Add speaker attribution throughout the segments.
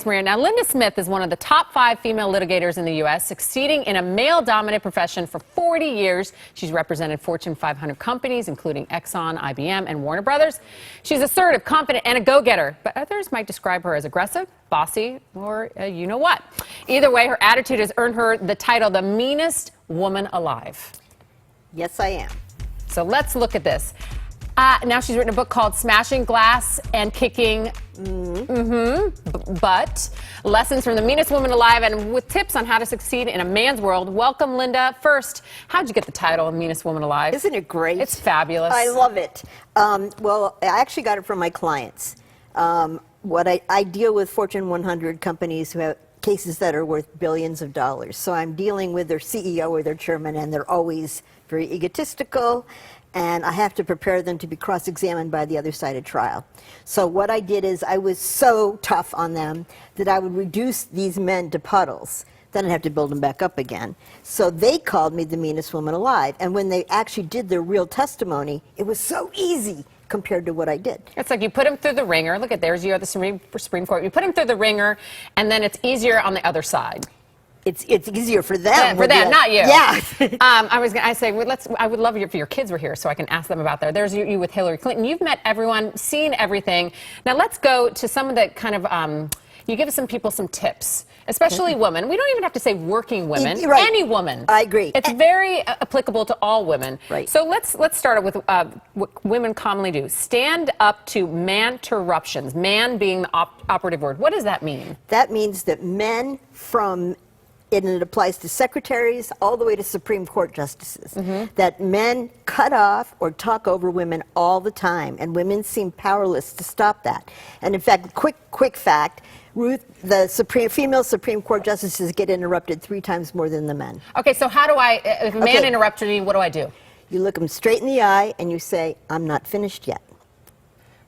Speaker 1: Maria. Now, Linda Smith is one of the top 5 female litigators in the U.S., succeeding in a male-dominated profession for 40 years. She's represented Fortune 500 companies, including Exxon, IBM, and Warner Brothers. She's assertive, confident, and a go-getter, but others might describe her as aggressive, bossy, or you-know-what. Either way, her attitude has earned her the title, the meanest woman alive.
Speaker 2: Yes, I am.
Speaker 1: So let's look at this. Now she's written a book called Smashing Glass and Kicking Butt, Lessons from the Meanest Woman Alive, and with tips on how to succeed in a man's world. Welcome, Linda. First, how'd you get the title of Meanest Woman Alive?
Speaker 2: Isn't it great?
Speaker 1: It's fabulous.
Speaker 2: I love it. Well, I actually got it from my clients. I deal with Fortune 100 companies who have cases that are worth billions of dollars. So I'm dealing with their CEO or their chairman, and they're always very egotistical, and I have to prepare them to be cross-examined by the other side of trial. So what I did is I was so tough on them that I would reduce these men to puddles. Then I'd have to build them back up again. So they called me the meanest woman alive. And when they actually did their real testimony, it was so easy compared to what I did.
Speaker 1: It's like you put him through the ringer. Look at there's you at the Supreme Court. You put him through the ringer, and then it's easier on the other side.
Speaker 2: It's easier for them.
Speaker 1: Yeah, for them, not you.
Speaker 2: Yeah.
Speaker 1: I would love if your kids were here so I can ask them about that. There's you with Hillary Clinton. You've met everyone, seen everything. Now let's go to some of the kind of, you give some people some tips, especially women. We don't even have to say working women,
Speaker 2: right.
Speaker 1: Any woman.
Speaker 2: I agree.
Speaker 1: It's very applicable to all women.
Speaker 2: Right.
Speaker 1: So let's start with what women commonly do. Stand up to manterruptions, man being the operative word. What does that mean?
Speaker 2: That means that men and it applies to secretaries all the way to Supreme Court justices, that men cut off or talk over women all the time, and women seem powerless to stop that. And in fact, quick fact, Ruth, the female Supreme Court justices get interrupted 3 times more than the men.
Speaker 1: Okay, so how do if a man interrupted me, what do I do?
Speaker 2: You look them straight in the eye and you say, I'm not finished yet.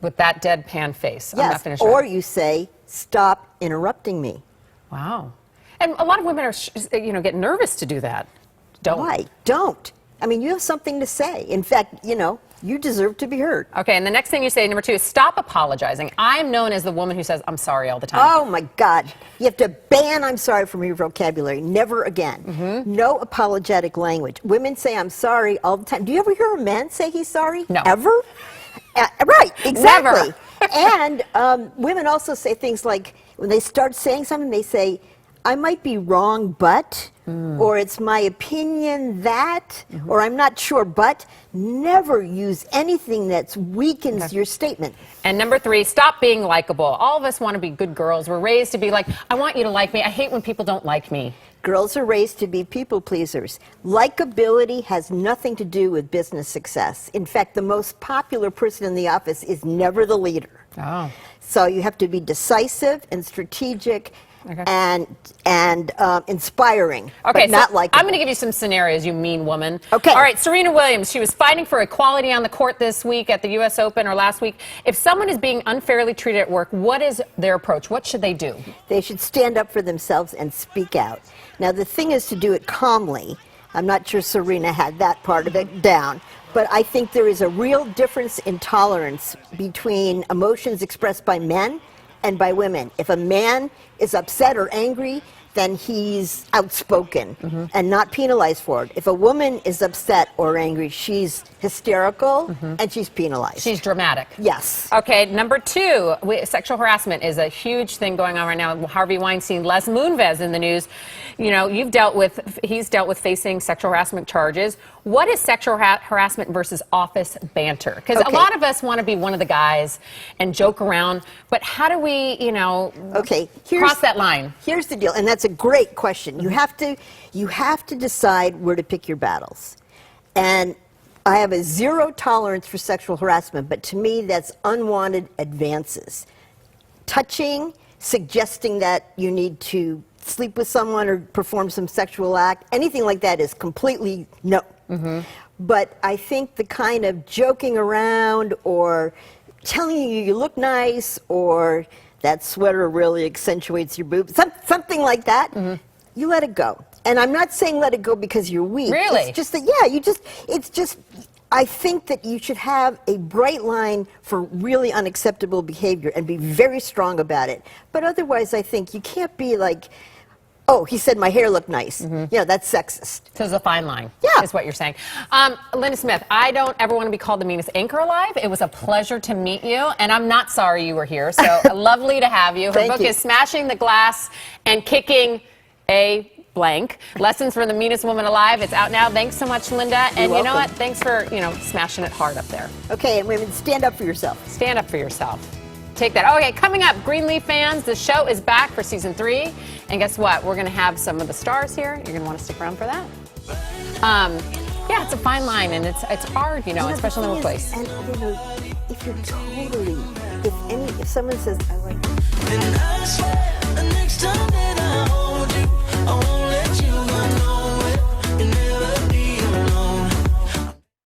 Speaker 1: With that deadpan face,
Speaker 2: yes,
Speaker 1: I'm not finished
Speaker 2: or
Speaker 1: yet.
Speaker 2: you say, stop interrupting me.
Speaker 1: Wow. And a lot of women are, get nervous to do that.
Speaker 2: Why? Don't. I mean, you have something to say. In fact, you deserve to be heard.
Speaker 1: Okay, and the next thing you say, number 2, is stop apologizing. I'm known as the woman who says, I'm sorry all the time.
Speaker 2: Oh, my God. You have to ban I'm sorry from your vocabulary. Never again. No apologetic language. Women say I'm sorry all the time. Do you ever hear a man say he's sorry?
Speaker 1: No.
Speaker 2: Ever? Right, exactly.
Speaker 1: Never.
Speaker 2: And women also say things like, when they start saying something, they say, I might be wrong, but, or it's my opinion that, or I'm not sure, but. Never use anything that weakens your statement.
Speaker 1: And number 3, stop being likable. All of us want to be good girls. We're raised to be like, I want you to like me. I hate when people don't like me.
Speaker 2: Girls are raised to be people pleasers. Likability has nothing to do with business success. In fact, the most popular person in the office is never the leader.
Speaker 1: Oh.
Speaker 2: So you have to be decisive and strategic. And inspiring, but not likable.
Speaker 1: I'm going to give you some scenarios, you mean woman.
Speaker 2: Okay.
Speaker 1: All right, Serena Williams, she was fighting for equality on the court this week at the U.S. Open or last week. If someone is being unfairly treated at work, what is their approach? What should they do?
Speaker 2: They should stand up for themselves and speak out. Now, the thing is to do it calmly. I'm not sure Serena had that part of it down. But I think there is a real difference in tolerance between emotions expressed by men and by women. If a man is upset or angry, then he's outspoken and not penalized for it. If a woman is upset or angry, she's hysterical and she's penalized.
Speaker 1: She's dramatic.
Speaker 2: Yes.
Speaker 1: Okay, number 2, sexual harassment is a huge thing going on right now. Harvey Weinstein, Les Moonves in the news. He's dealt with facing sexual harassment charges. What is sexual harassment versus office banter? Because a lot of us want to be one of the guys and joke around, but how do we, cross that line?
Speaker 2: Here's the deal, and that's a great question. You have to decide where to pick your battles. And I have a 0 tolerance for sexual harassment, but to me that's unwanted advances. Touching, suggesting that you need to sleep with someone or perform some sexual act, anything like that is completely no. But I think the kind of joking around or telling you look nice or that sweater really accentuates your boobs, something like that, you let it go. And I'm not saying let it go because you're weak.
Speaker 1: Really?
Speaker 2: It's just that, I think that you should have a bright line for really unacceptable behavior and be very strong about it. But otherwise, I think you can't be like, oh, he said my hair looked nice. Yeah, that's sexist.
Speaker 1: So there's a fine line,
Speaker 2: Yeah.
Speaker 1: is what you're saying. Linda Smith, I don't ever want to be called the meanest anchor alive. It was a pleasure to meet you, and I'm not sorry you were here, so lovely to have you. Her
Speaker 2: Thank
Speaker 1: book
Speaker 2: you.
Speaker 1: is Smashing the Glass and Kicking a Blank. Lessons from the Meanest Woman Alive. It's out now. Thanks so much, Linda. And you know
Speaker 2: welcome.
Speaker 1: what? Thanks for, smashing it hard up there.
Speaker 2: Okay, and women, stand up for yourself.
Speaker 1: Stand up for yourself. Take that. Okay, coming up, Greenleaf fans, the show is back for season 3. And guess what? We're going to have some of the stars here. You're going to want to stick around for that. Yeah, it's a fine line, and it's hard, especially in the workplace.
Speaker 2: And if you're totally, if someone says, I like you.
Speaker 3: And I swear the next time that I hold you, I won't